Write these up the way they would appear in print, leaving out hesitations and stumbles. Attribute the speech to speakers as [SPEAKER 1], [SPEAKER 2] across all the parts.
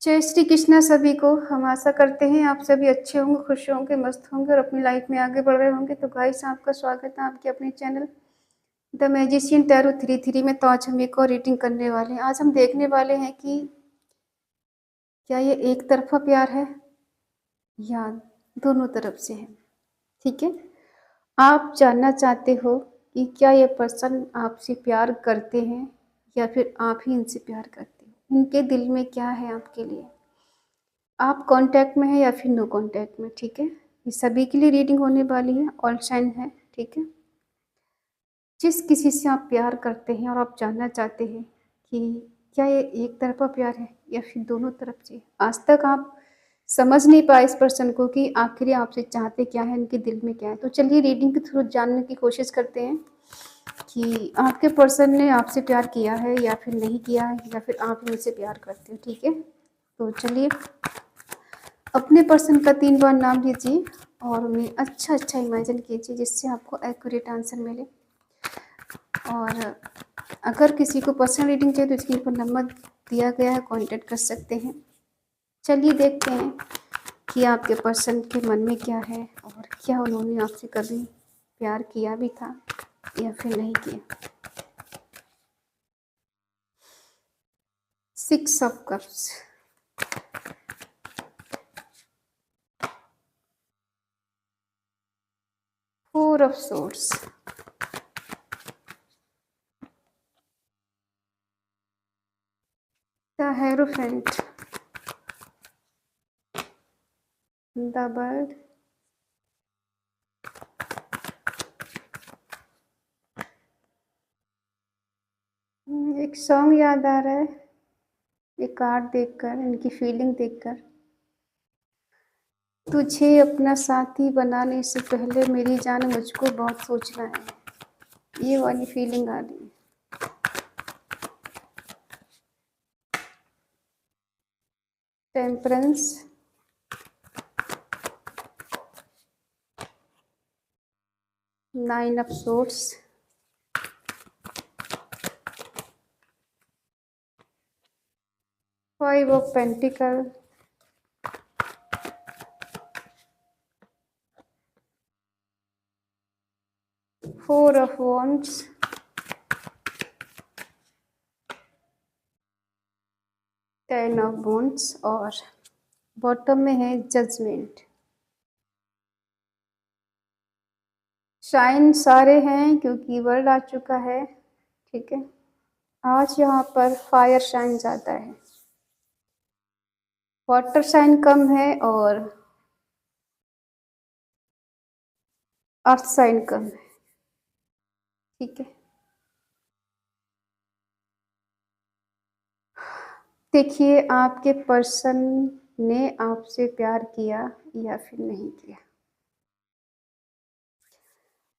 [SPEAKER 1] जय श्री कृष्णा सभी को। हम आशा करते हैं आप सभी अच्छे होंगे, खुश होंगे, मस्त होंगे और अपनी लाइफ में आगे बढ़ रहे होंगे। तो गाइस, आपका स्वागत है आपके अपने चैनल द मैजिशियन टैरो 33 में। तो आज हम एक और रीडिंग करने वाले हैं। आज हम देखने वाले हैं कि क्या ये एक तरफा प्यार है या दोनों तरफ से है। ठीक है, आप जानना चाहते हो कि क्या ये पर्सन आपसे प्यार करते हैं या फिर आप ही इनसे प्यार करते हो। इनके दिल में क्या है आपके लिए, आप कांटेक्ट में है या फिर नो कांटेक्ट में। ठीक है, ये सभी के लिए रीडिंग होने वाली है, ऑल साइन है। ठीक है, जिस किसी से आप प्यार करते हैं और आप जानना चाहते हैं कि क्या ये एक तरफा प्यार है या फिर दोनों तरफ से। आज तक आप समझ नहीं पाए इस पर्सन को कि आखिर आपसे चाहते क्या है, इनके दिल में क्या है। तो चलिए रीडिंग के थ्रू जानने की कोशिश करते हैं कि आपके पर्सन ने आपसे प्यार किया है या फिर नहीं किया है, या फिर आप उनसे प्यार करते हो। ठीक है, तो चलिए अपने पर्सन का 3 बार नाम लीजिए और उन्हें अच्छा अच्छा इमेजिन कीजिए जिससे आपको एक्यूरेट आंसर मिले। और अगर किसी को पर्सनल रीडिंग चाहिए तो स्क्रीन पर नंबर दिया गया है, कांटेक्ट कर सकते हैं। चलिए देखते हैं कि आपके पर्सन के मन में क्या है और क्या उन्होंने आपसे कभी प्यार किया भी था या फिर नहीं किया। 6 of cups, 4 of swords, the hierophant, the bird, एक सॉन्ग याद आ रहा है ये कार्ड देखकर, इनकी फीलिंग देखकर। तुझे अपना साथी बनाने से पहले मेरी जान मुझको बहुत सोचना है, ये वाली फीलिंग आ रही है। Temperance, nine of swords, five of pentacle, four of wands, 10 of wands और बॉटम में है जजमेंट। शाइन सारे हैं क्योंकि वर्ड आ चुका है। ठीक है, आज यहाँ पर फायर शाइन ज़्यादा है, वाटर साइन कम है और अर्थ साइन कम है। ठीक है, देखिए आपके पर्सन ने आपसे प्यार किया या फिर नहीं किया।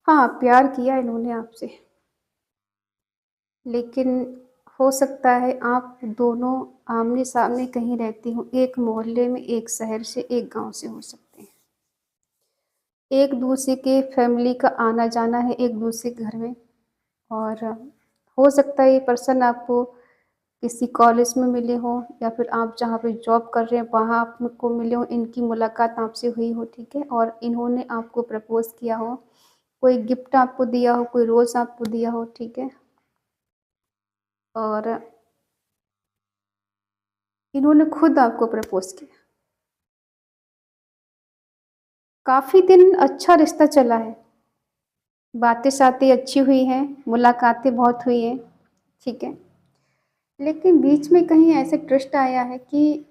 [SPEAKER 1] हाँ, प्यार किया इन्होंने आपसे, लेकिन हो सकता है आप दोनों आमने सामने कहीं रहती हो, एक मोहल्ले में, एक शहर से, एक गांव से हो सकते हैं। एक दूसरे के फैमिली का आना जाना है एक दूसरे के घर में। और हो सकता है ये पर्सन आपको किसी कॉलेज में मिले हो या फिर आप जहाँ पे जॉब कर रहे हैं वहाँ आपको मिले हो, इनकी मुलाकात आपसे हुई हो। ठीक है, और इन्होंने आपको प्रपोज किया हो, कोई गिफ्ट आपको दिया हो, कोई रोज़ आपको दिया हो। ठीक है, और इन्होंने खुद आपको प्रपोज किया। काफ़ी दिन अच्छा रिश्ता चला है, बातें सातें अच्छी हुई हैं, मुलाकातें बहुत हुई हैं। ठीक है, लेकिन बीच में कहीं ऐसे ट्विस्ट आया है कि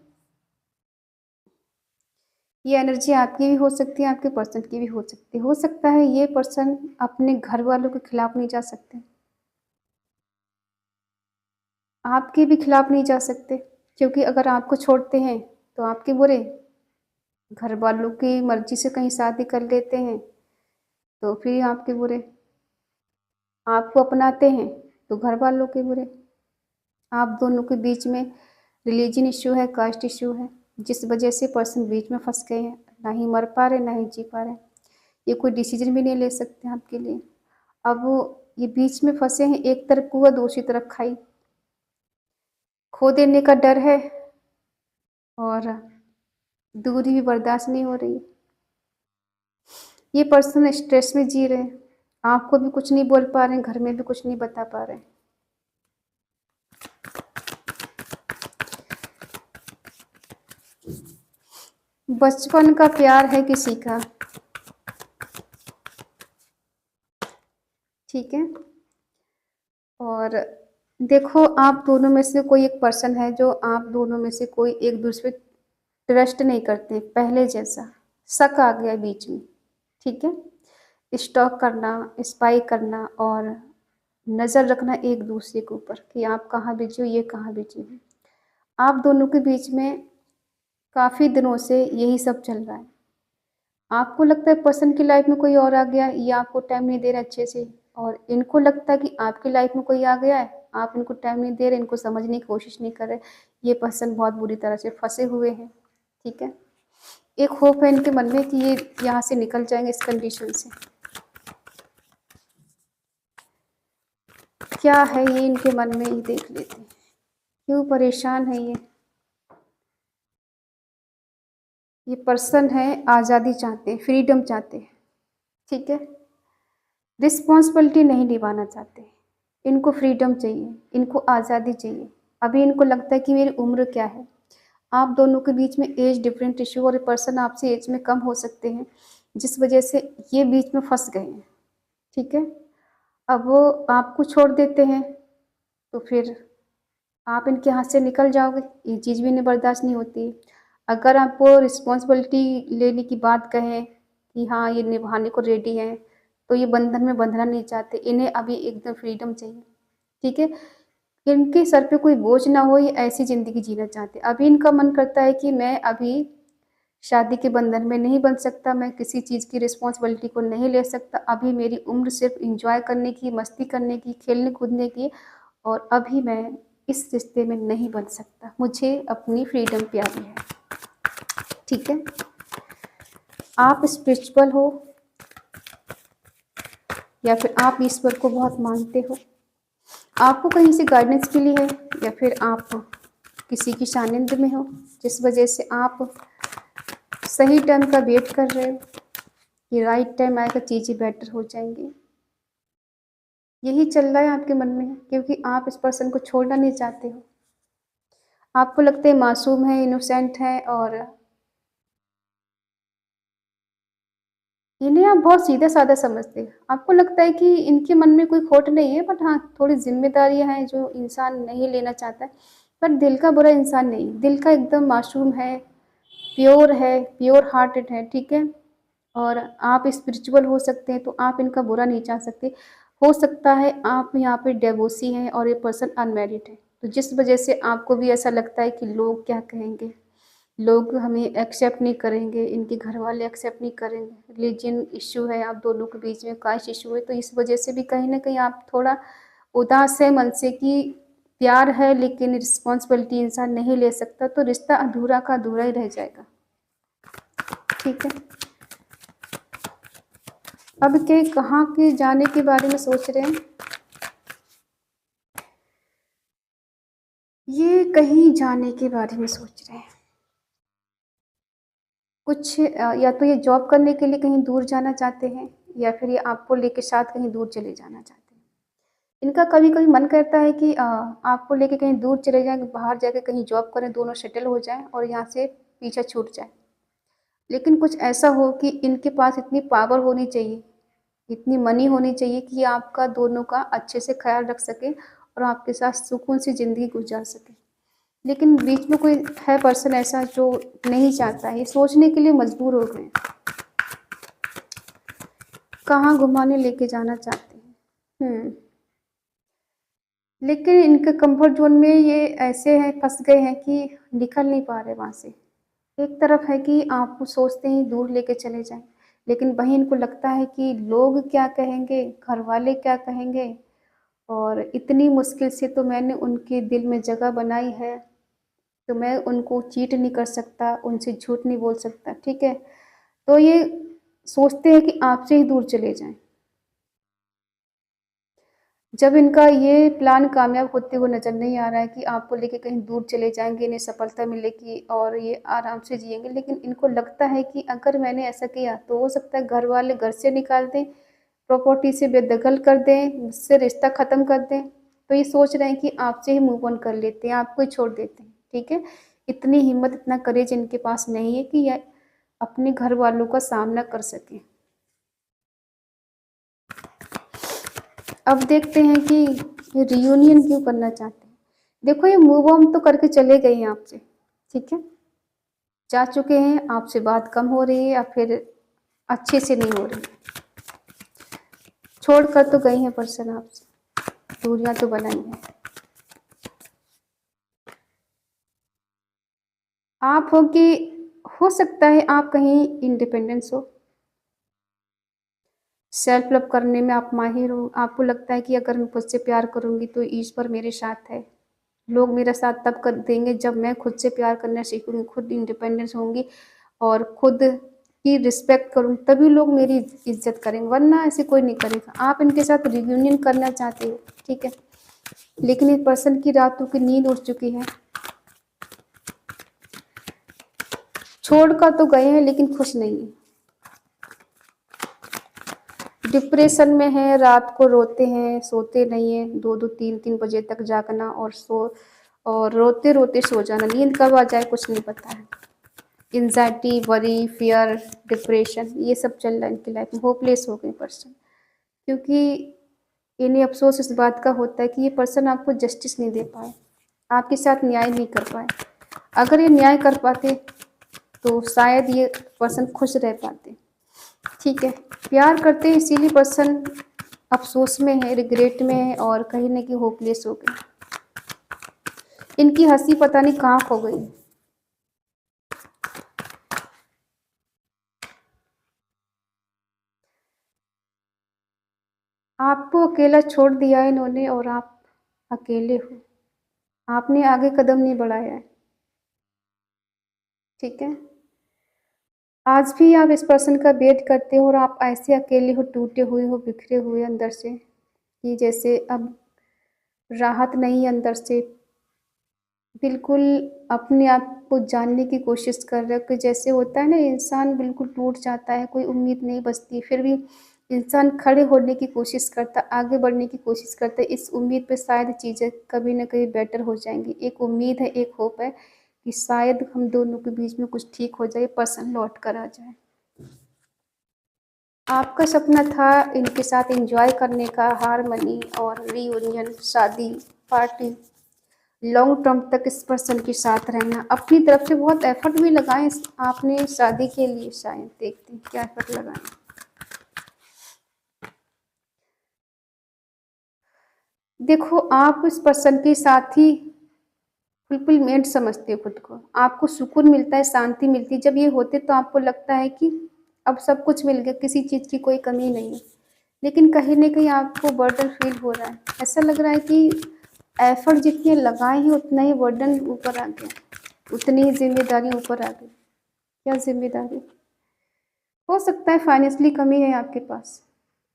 [SPEAKER 1] ये एनर्जी आपकी भी हो सकती है, आपके पर्सन की भी हो सकती है। हो सकता है ये पर्सन अपने घर वालों के खिलाफ नहीं जा सकते, आपके भी खिलाफ नहीं जा सकते, क्योंकि अगर आपको छोड़ते हैं तो आपके बुरे, घर वालों की मर्जी से कहीं शादी कर लेते हैं तो फिर आपके बुरे, आपको अपनाते हैं तो घर वालों के बुरे। आप दोनों के बीच में रिलीजन इश्यू है, कास्ट इश्यू है, जिस वजह से पर्सन बीच में फंस गए हैं, ना ही मर पा रहे ना ही जी पा रहे। ये कोई डिसीजन भी नहीं ले सकते आपके लिए। अब वो ये बीच में फंसे हैं, एक तरफ कुआं दूसरी तरफ खाई, खो देने का डर है और दूरी भी बर्दाश्त नहीं हो रही। ये पर्सन स्ट्रेस में जी रहे हैं, आपको भी कुछ नहीं बोल पा रहे हैं, घर में भी कुछ नहीं बता पा रहे हैं। बचपन का प्यार है किसी का, ठीक है। और देखो, आप दोनों में से कोई एक पर्सन है जो आप दोनों में से कोई एक दूसरे पे ट्रस्ट नहीं करते, पहले जैसा शक आ गया बीच में, ठीक है। स्टॉक करना, स्पाई करना और नज़र रखना एक दूसरे के ऊपर कि आप कहाँ बिजी हो, ये कहाँ बिजी हो। आप दोनों के बीच में काफ़ी दिनों से यही सब चल रहा है। आपको लगता है पर्सन की लाइफ में कोई और आ गया, ये आपको टाइम नहीं दे रहा अच्छे से, और इनको लगता है कि आपकी लाइफ में कोई आ गया है, आप इनको टाइम नहीं दे रहे, इनको समझने की कोशिश नहीं कर रहे। ये पर्सन बहुत बुरी तरह से फंसे हुए हैं, ठीक है। एक होप है इनके मन में कि ये यहाँ से निकल जाएंगे इस कंडीशन से। क्या है ये इनके मन में, ये देख लेते हैं। क्यों परेशान है ये पर्सन है आज़ादी चाहते हैं, फ्रीडम चाहते हैं, ठीक है। रिस्पॉन्सिबिलिटी नहीं निभाना चाहते, इनको फ्रीडम चाहिए, इनको आज़ादी चाहिए। अभी इनको लगता है कि मेरी उम्र क्या है। आप दोनों के बीच में एज डिफरेंट इशू, और ये पर्सन आपसे एज में कम हो सकते हैं, जिस वजह से ये बीच में फंस गए हैं, ठीक है। अब वो आपको छोड़ देते हैं तो फिर आप इनके हाथ से निकल जाओगे, ये चीज़ भी इन्हें बर्दाश्त नहीं होती। अगर आपको रिस्पॉन्सिबिलिटी लेने की बात कहें कि हाँ, ये निभाने को रेडी हैं, तो ये बंधन में बंधना नहीं चाहते, इन्हें अभी एकदम फ्रीडम चाहिए, ठीक है। इनके सर पे कोई बोझ ना हो, ये ऐसी ज़िंदगी जीना चाहते। अभी इनका मन करता है कि मैं अभी शादी के बंधन में नहीं बंध सकता, मैं किसी चीज़ की रिस्पॉन्सिबिलिटी को नहीं ले सकता, अभी मेरी उम्र सिर्फ इंजॉय करने की, मस्ती करने की, खेलने कूदने की, और अभी मैं इस रिश्ते में नहीं बन सकता, मुझे अपनी फ्रीडम प्यारी है, ठीक है। आप स्पिरिचुअल हो या फिर आप ईश्वर को बहुत मानते हो, आपको कहीं से गाइडेंस मिली है, या फिर आप किसी की सानिध्य में हो, जिस वजह से आप सही टाइम का वेट कर रहे हो कि राइट टाइम आएगा, चीज़ें बेटर हो जाएंगी। यही चल रहा है आपके मन में, क्योंकि आप इस पर्सन को छोड़ना नहीं चाहते हो। आपको लगता है मासूम है, इनोसेंट है, और इन्हें आप बहुत सीधा-साधा समझते हैं। आपको लगता है कि इनके मन में कोई खोट नहीं है, बट हाँ, थोड़ी ज़िम्मेदारियाँ हैं जो इंसान नहीं लेना चाहता है। पर दिल का बुरा इंसान नहीं, दिल का एकदम मासूम है, प्योर हार्टेड है, ठीक है? और आप स्पिरिचुअल हो सकते हैं, तो आप इनका बुरा नहीं चाह सकते। हो सकता है आप यहाँ पे डिवोर्सी हैं और ये पर्सन अनमैरिड है, तो जिस वजह से आपको भी ऐसा लगता है कि लोग क्या कहेंगे? लोग हमें एक्सेप्ट नहीं करेंगे, इनके घर वाले एक्सेप्ट नहीं करेंगे, रिलीजन इश्यू है आप दोनों के बीच में, कास्ट इश्यू है, तो इस वजह से भी कहीं न कहीं आप थोड़ा उदास है मन से कि प्यार है लेकिन रिस्पॉन्सिबिलिटी इंसान नहीं ले सकता, तो रिश्ता अधूरा का अधूरा ही रह जाएगा, ठीक है। अब के कहाँ के जाने के बारे में सोच रहे हैं? ये कहीं जाने के बारे में सोच रहे हैं। कुछ या तो ये जॉब करने के लिए कहीं दूर जाना चाहते हैं, या फिर ये आपको लेके साथ कहीं दूर चले जाना चाहते हैं। इनका कभी-कभी मन करता है कि आपको लेके कहीं दूर चले जाएँ, बाहर जाके कहीं जॉब करें, दोनों सेटल हो जाएँ और यहाँ से पीछा छूट जाए। लेकिन कुछ ऐसा हो कि इनके पास इतनी पावर होनी चाहिए, इतनी मनी होनी चाहिए कि आपका दोनों का अच्छे से ख़्याल रख सकें और आपके साथ सुकून से ज़िंदगी गुज़ार सकें। लेकिन बीच में कोई है पर्सन ऐसा जो नहीं चाहता है, ये सोचने के लिए मजबूर हो गए हैं। कहाँ घुमाने लेके जाना चाहते हैं। लेकिन इनके कंफर्ट ज़ोन में ये ऐसे हैं, फँस गए हैं कि निकल नहीं पा रहे वहाँ से। एक तरफ है कि आप सोचते हैं दूर लेके चले जाएँ, लेकिन वहीं इनको लगता है कि लोग क्या कहेंगे, घरवाले क्या कहेंगे, और इतनी मुश्किल से तो मैंने उनके दिल में जगह बनाई है, तो मैं उनको चीट नहीं कर सकता, उनसे झूठ नहीं बोल सकता, ठीक है? तो ये सोचते हैं कि आपसे ही दूर चले जाएँ। जब इनका ये प्लान कामयाब होते हुए नज़र नहीं आ रहा है कि आपको लेके कहीं दूर चले जाएँगे, इन्हें सफलता मिलेगी और ये आराम से जिएँगे, लेकिन इनको लगता है कि अगर मैंने ऐसा किया तो हो सकता है घर वाले घर से निकाल दें, प्रॉपर्टी से बेदखल कर दें, मुझसे रिश्ता ख़त्म कर दें। तो ये सोच रहे हैं कि आपसे ही मूव ऑन कर लेते हैं, आपको ही छोड़ देते हैं, ठीक है? इतनी हिम्मत, इतना करेज इनके पास नहीं है कि ये अपने घर वालों का सामना कर सकें। अब देखते हैं कि ये रियूनियन क्यों करना चाहते हैं। देखो, ये मूव ऑन तो करके चले गए हैं आपसे, ठीक है? जा चुके हैं, आपसे बात कम हो रही है या फिर अच्छे से नहीं हो रही। छोड़ कर तो गए हैं पर्सन आपसे, दूरियां तो बनाई हैं। आप हो कि हो सकता है आप कहीं इंडिपेंडेंस हो, सेल्फ लव करने में आप माहिर हो। आपको लगता है कि अगर मैं खुद से प्यार करूंगी तो ईश्वर मेरे साथ है, लोग मेरा साथ तब कर देंगे जब मैं खुद से प्यार करना सीखूंगी, खुद इंडिपेंडेंस होंगी और खुद की रिस्पेक्ट करूँ, तभी लोग मेरी इज्जत करेंगे, वरना ऐसे कोई नहीं करेगा। आप इनके साथ रियूनियन करना चाहते हो, ठीक है, लेकिन इस पर्सन की रातों की नींद उड़ चुकी है। छोड़कर तो गए हैं लेकिन खुश नहीं है, डिप्रेशन में है, रात को रोते हैं, सोते नहीं हैं, 2-2 3-3 बजे तक जागना और रोते रोते सो जाना, नींद कब आ जाए कुछ नहीं पता है। एंजाइटी, वरी, फियर, डिप्रेशन, ये सब चल रहा है इनकी लाइफ में। होपलेस हो गए पर्सन, क्योंकि इन्हें अफसोस इस बात का होता है कि ये पर्सन आपको जस्टिस नहीं दे पाए, आपके साथ न्याय नहीं कर पाए। अगर ये न्याय कर पाते तो शायद ये पर्सन खुश रह पाते, ठीक है। प्यार करते हैं इसीलिए पर्सन अफसोस में है, रिग्रेट में है और कहीं ना कहीं होपलेस हो गए। इनकी हंसी पता नहीं कहाँ खो गई। आपको अकेला छोड़ दिया है इन्होंने और आप अकेले हो, आपने आगे कदम नहीं बढ़ाया है, ठीक है। आज भी आप इस पर्सन का वेट करते हो और आप ऐसे अकेले हो, टूटे हुए हो, बिखरे हुए अंदर से, कि जैसे अब राहत नहीं है अंदर से। बिल्कुल अपने आप को जानने की कोशिश कर रहे हो, कि जैसे होता है ना, इंसान बिल्कुल टूट जाता है, कोई उम्मीद नहीं बचती, फिर भी इंसान खड़े होने की कोशिश करता, आगे बढ़ने की कोशिश करता है, इस उम्मीद पे शायद चीज़ें कभी ना कभी बेटर हो जाएंगी। एक उम्मीद है, एक होप है कि शायद हम दोनों के बीच में कुछ ठीक हो जाए, पर्सन लौट कर आ जाए। आपका सपना था इनके साथ एंजॉय करने का, हारमनी और रीयूनियन, शादी, पार्टी, लॉन्ग टर्म तक इस पर्सन के साथ रहना। अपनी तरफ से बहुत एफर्ट भी लगाए आपने शादी के लिए, शायद देखते हैं क्या एफर्ट लगाए। देखो, आप इस पर्सन के साथ ही फुलफिलमेंट समझते हो खुद को, आपको सुकून मिलता है, शांति मिलती है। जब ये होते तो आपको लगता है कि अब सब कुछ मिल गया, किसी चीज़ की कोई कमी नहीं है, लेकिन कहीं ना कहीं आपको बर्डन फील हो रहा है। ऐसा लग रहा है कि एफर्ट जितने लगाए हैं उतना ही बर्डन ऊपर आ गया, उतनी ही जिम्मेदारी ऊपर आ गई। क्या जिम्मेदारी? हो सकता है फाइनेंशियली कमी है आपके पास,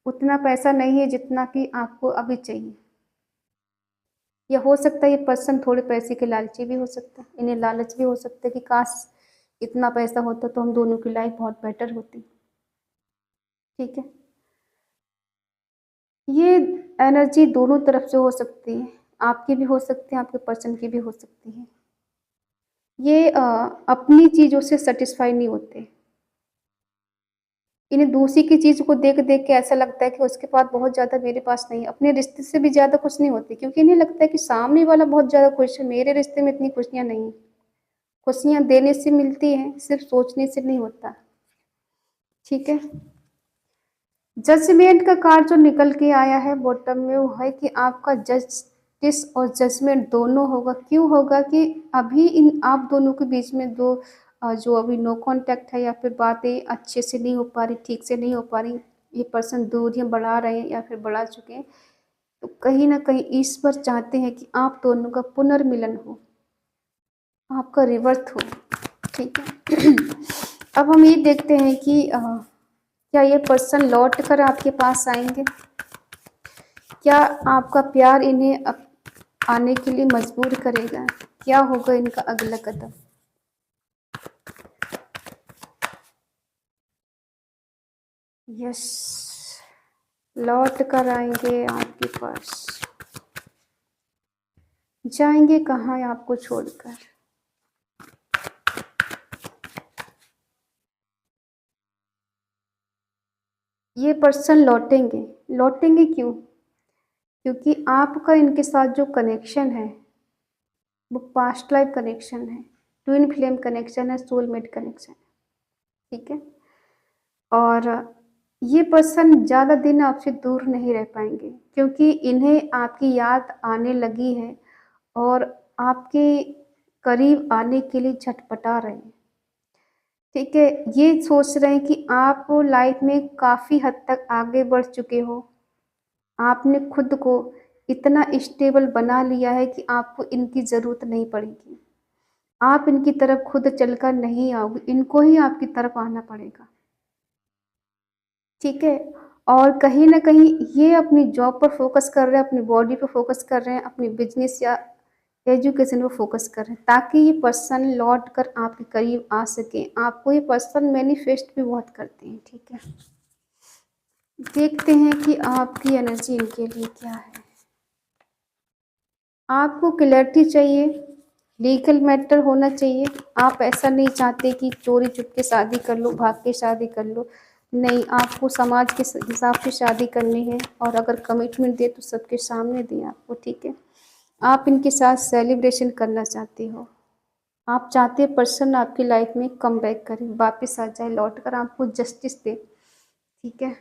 [SPEAKER 1] उतना पैसा नहीं है जितना कि आपको अभी चाहिए, या हो सकता है ये पर्सन थोड़े पैसे के लालची भी हो सकता है, इन्हें लालच भी हो सकता है कि काश इतना पैसा होता तो हम दोनों की लाइफ बहुत बेटर होती, ठीक है। ये एनर्जी दोनों तरफ से हो सकती है, आपकी भी हो सकती है, आपके पर्सन की भी हो सकती है। ये अपनी चीज़ों से सेटिस्फाई नहीं होते, इन्हें दूसरी की चीज़ को देख देख के ऐसा लगता है कि उसके पास बहुत ज़्यादा, मेरे पास नहीं। अपने रिश्ते से भी ज़्यादा खुश नहीं होते, क्योंकि इन्हें लगता है कि सामने वाला बहुत ज़्यादा खुश है, मेरे रिश्ते में इतनी खुशियाँ नहीं। खुशियाँ देने से मिलती हैं, सिर्फ सोचने से नहीं होता, ठीक है। जजमेंट का कार्ड जो निकल के आया है बॉटम में, वो है कि आपका जस्टिस और जजमेंट दोनों होगा। क्यों होगा? कि अभी इन आप दोनों के बीच में दो जो अभी नो कांटेक्ट है, या फिर बातें अच्छे से नहीं हो पा रही, ठीक से नहीं हो पा रही, ये पर्सन दूरियां बढ़ा रहे हैं या फिर बढ़ा चुके हैं, तो कहीं ना कहीं ईश्वर चाहते हैं कि आप दोनों का पुनर्मिलन हो, आपका रिवर्थ हो, ठीक है। अब हम ये देखते हैं कि क्या ये पर्सन लौट कर आपके पास आएंगे? क्या आपका प्यार इन्हें आने के लिए मजबूर करेगा? क्या होगा इनका अगला कदम? यस, लौट कर आएंगे आपके पास। जाएंगे कहाँ आपको छोड़कर? ये पर्सन लौटेंगे। लौटेंगे क्यों? क्योंकि आपका इनके साथ जो कनेक्शन है वो पास्ट लाइफ कनेक्शन है, ट्विन फ्लेम कनेक्शन है, सोलमेट कनेक्शन है। ठीक है, और ये पर्सन ज़्यादा दिन आपसे दूर नहीं रह पाएंगे, क्योंकि इन्हें आपकी याद आने लगी है और आपके करीब आने के लिए झटपटा रहे हैं। ठीक है, ये सोच रहे हैं कि आप लाइफ में काफ़ी हद तक आगे बढ़ चुके हो। आपने खुद को इतना स्टेबल बना लिया है कि आपको इनकी ज़रूरत नहीं पड़ेगी। आप इनकी तरफ खुद चलकर नहीं आओगे, इनको ही आपकी तरफ आना पड़ेगा। ठीक है, और कहीं ना कहीं ये अपनी जॉब पर फोकस कर रहे हैं, अपनी बॉडी पर फोकस कर रहे हैं, अपनी बिजनेस या एजुकेशन पर फोकस कर रहे हैं, ताकि ये पर्सन लौट कर आपके करीब आ सके। आपको ये पर्सन मैनिफेस्ट भी बहुत करते हैं। ठीक है, देखते हैं कि आपकी एनर्जी इनके लिए क्या है। आपको क्लैरिटी चाहिए, लीगल मैटर होना चाहिए। आप ऐसा नहीं चाहते कि चोरी चुपके शादी कर लो, भाग के शादी कर लो। नहीं, आपको समाज के हिसाब से शादी करनी है, और अगर कमिटमेंट दे तो सबके सामने दें आपको। ठीक है, आप इनके साथ सेलिब्रेशन करना चाहते हो। आप चाहते हैं पर्सन आपकी लाइफ में कम बैक करे, वापस आ जाए, लौट कर आपको जस्टिस दे। ठीक है,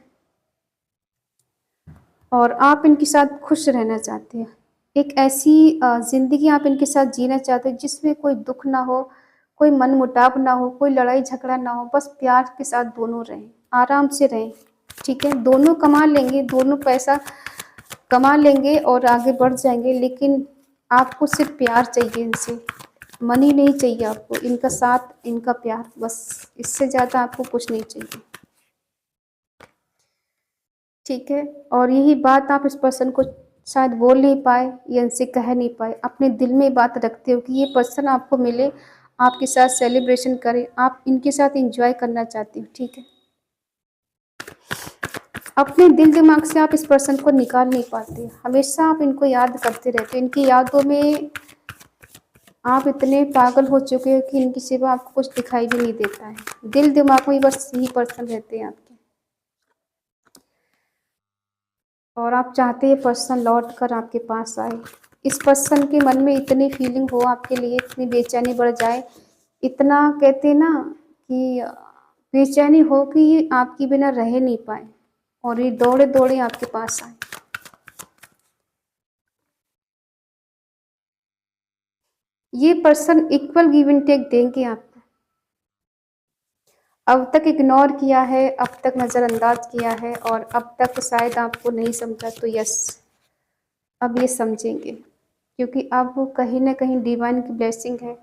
[SPEAKER 1] और आप इनके साथ खुश रहना चाहते हैं। एक ऐसी ज़िंदगी आप इनके साथ जीना चाहते हो जिसमें कोई दुख ना हो, कोई मनमुटाव ना हो, कोई लड़ाई झगड़ा ना हो, बस प्यार के साथ दोनों रहें, आराम से रहें। ठीक है, दोनों कमा लेंगे, दोनों पैसा कमा लेंगे और आगे बढ़ जाएंगे, लेकिन आपको सिर्फ प्यार चाहिए इनसे, मनी नहीं चाहिए आपको। इनका साथ, इनका प्यार, बस इससे ज़्यादा आपको कुछ नहीं चाहिए। ठीक है, और यही बात आप इस पर्सन को शायद बोल नहीं पाए या इनसे कह नहीं पाए, अपने दिल में बात रखते हो कि ये पर्सन आपको मिले, आपके साथ सेलिब्रेशन करे, आप इनके साथ एंजॉय करना चाहते हो। ठीक है, अपने दिल दिमाग से आप इस पर्सन को निकाल नहीं पाते, हमेशा आप इनको याद करते रहते हो। इनकी यादों में आप इतने पागल हो चुके हो कि इनकी सिवा आपको कुछ दिखाई भी नहीं देता है। दिल दिमाग में बस यही पर्सन रहते हैं आपके, और आप चाहते हैं पर्सन लौट कर आपके पास आए। इस पर्सन के मन में इतनी फीलिंग हो आपके लिए, इतनी बेचैनी बढ़ जाए, इतना कहते हैं ना कि बेचैनी हो कि ये आपके बिना रह नहीं पाए, और ये दौड़े दौड़े आपके पास आए। ये person equal give and take देंगे आपको। अब तक इग्नोर किया है, अब तक नज़रअंदाज किया है, और अब तक शायद आपको नहीं समझा, तो यस, अब ये समझेंगे, क्योंकि अब वो कहीं ना कहीं डिवाइन की ब्लेसिंग है,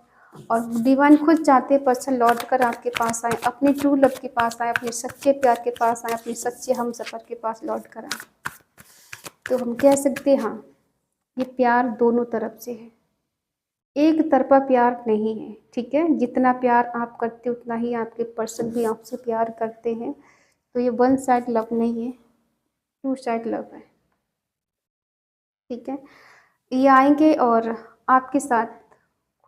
[SPEAKER 1] और डिवाइन खुद चाहते पर्सन लौट कर आपके पास आए, अपने ट्रू लव के पास आए, अपने सच्चे प्यार के पास आए, अपने सच्चे हम सफ़र के पास लौट कर आए। तो हम कह सकते हैं हाँ, ये प्यार दोनों तरफ से है, एक तरफा प्यार नहीं है। ठीक है, जितना प्यार आप करते उतना ही आपके पर्सन भी आपसे प्यार करते हैं। तो ये वन साइड लव नहीं है, टू साइड लव है। ठीक है, ये आएंगे और आपके साथ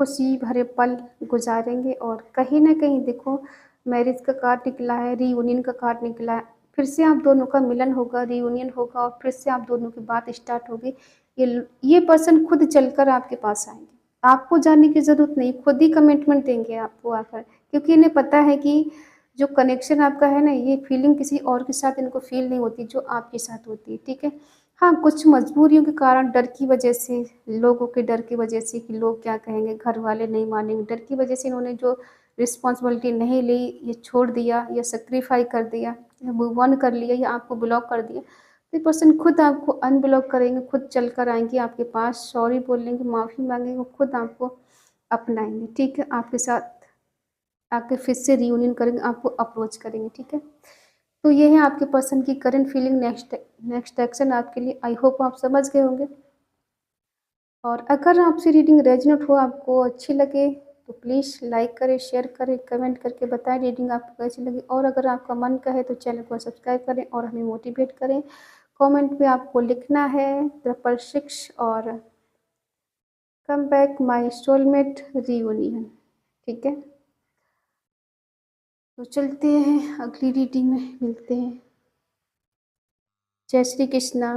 [SPEAKER 1] खुशी भरे पल गुजारेंगे, और कहीं ना कहीं देखो, मैरिज का कार्ड निकला है, रीयूनियन का कार्ड निकला है, फिर से आप दोनों का मिलन होगा, रीयूनियन होगा, और फिर से आप दोनों की बात स्टार्ट होगी। ये पर्सन खुद चलकर आपके पास आएंगे, आपको जाने की ज़रूरत नहीं, खुद ही कमिटमेंट देंगे आपको आकर, क्योंकि इन्हें पता है कि जो कनेक्शन आपका है ना, ये फीलिंग किसी और के साथ इनको फील नहीं होती जो आपके साथ होती है। ठीक है, हाँ, कुछ मजबूरियों के कारण, डर की वजह से, लोगों के डर की वजह से कि लोग क्या कहेंगे, घर वाले नहीं मानेंगे, डर की वजह से इन्होंने जो रिस्पॉन्सिबिलिटी नहीं ली, ये छोड़ दिया या सेक्रीफाई कर दिया या मूव ऑन कर लिया या आपको ब्लॉक कर दिया, तो ये पर्सन खुद आपको अनब्लॉक करेंगे, खुद चल कर आएंगे आपके पास, सॉरी बोलेंगे, माफ़ी मांगेंगे, खुद आपको अपनाएंगे। ठीक है, आपके साथ आके फिर से रियूनियन करेंगे, आपको अप्रोच करेंगे। ठीक है, तो ये है आपके पर्सन की करंट फीलिंग, नेक्स्ट एक्शन आपके लिए। आई होप आप समझ गए होंगे। और अगर आपसे रीडिंग रेजोनेट हो, आपको अच्छी लगे, तो प्लीज़ लाइक करें, शेयर करें, कमेंट करके बताएं रीडिंग आपको कैसी लगी। और अगर आपका मन कहे तो चैनल को सब्सक्राइब करें और हमें मोटिवेट करें। कमेंट में आपको लिखना है 666 और come back my soulmate reunion. ठीक है, तो चलते हैं, अगली रीडिंग में मिलते हैं। जय श्री कृष्णा।